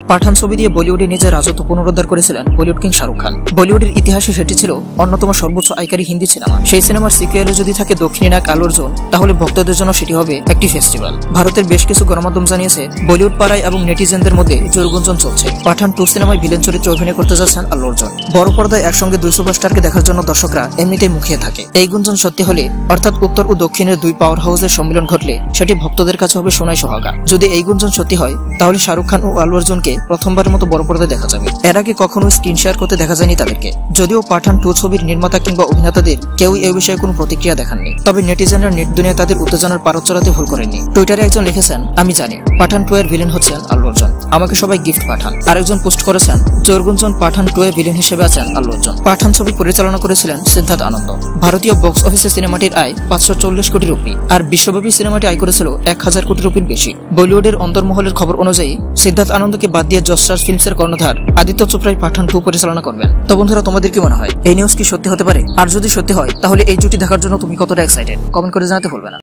পাঠান ছবি দিয়ে বলিউডে নিজের রাজত্ব পুনরুদ্ধার করেছিলেন বলিউড কিং শাহরুখ খান। বলিউডের ইতিহাসে সেটি ছিল অন্যতম সর্বোচ্চ আয়কারী হিন্দি সিনেমা। সেই সিনেমার সিকুয়েলে যদি থাকে দক্ষিণী নায়ক আল্লু অর্জুন, তাহলে ভক্তদের জন্য সেটি হবে একটি ফেস্টিভ্যাল। ভারতের বেশ কিছু গণমাধ্যম জানিয়েছে বলিউড পাড়ায় এবং নেটিজেনদের মধ্যে জোরগুঞ্জন চলছে পাঠান 2 সিনেমায় ভিলেন চরিত্রে অভিনয় করতে যাচ্ছেন আল্লু অর্জুন। বড় পর্দায় একসঙ্গে 2 সুপারস্টারকে দেখার জন্য দর্শকরা এমনিতেই মুখিয়ে থাকে। এই গুঞ্জন সত্যি হলে, অর্থাৎ উত্তর ও দক্ষিণের 2 পাওয়ার হাউসের সম্মিলন ঘটলে, সেটি ভক্তদের কাছে হবে সোনায় সোহাগা। যদি এই গুঞ্জন সত্যি হয়, তাহলে শাহরুখ খান ও আল্লু অর্জুনকে প্রথমবারের মতো বড় পর্দায় দেখা যাবে। এর আগে কখনো স্ক্রিন শেয়ার করতে দেখা যায়নি তাদেরকে। যদিও পাঠান 2 ছবির নির্মাতা কিংবা অভিনেতাদের কেউই এই বিষয়ে কোনো প্রতিক্রিয়া দেখাননি, তবে নেটিজেনরা নেট দুনিয়ায় তাদের উত্তেজনার পারদ চড়াতে ভুল করেননি। টুইটারে একজন লিখেছেন, আমি জানি পাঠান 2 এর ভিলেন হচ্ছেন আল্লু অর্জুন, আমাকে সবাই গিফট পাঠান। আরেকজন পোস্ট করেছেন, জোরগুঞ্জন পাঠান 2 এর ভিলেন হিসেবে আছেন আল্লু অর্জুন। পাঠান ছবি পরিচালনা করেছিলেন সিদ্ধার্থ আনন্দ। ভারতীয় বক্স অফিসে সিনেমাটির আয় 540 কোটি রুপি, আর বিশ্বব্যাপী সিনেমাটি আয় করেছিল 1000 কোটি রুপির বেশি। বলিউডের অন্তর্মহলের খবর অনুযায়ী সিদ্ধার্থ আনন্দকে বাদ দিয়ে যশরাজ ফিল্মসের কর্ণধার আদিত্য চোপড়াই পাঠান 2 পরিচালনা করবেন। তো বন্ধুরা, তোমাদের কি মনে হয় এই নিউজ কি সত্যি হতে পারে? আর যদি সত্যি হয়, তাহলে এই জুটি দেখার জন্য তুমি কতটা এক্সাইটেড? কমেন্ট করে জানাতে ভুলবে না।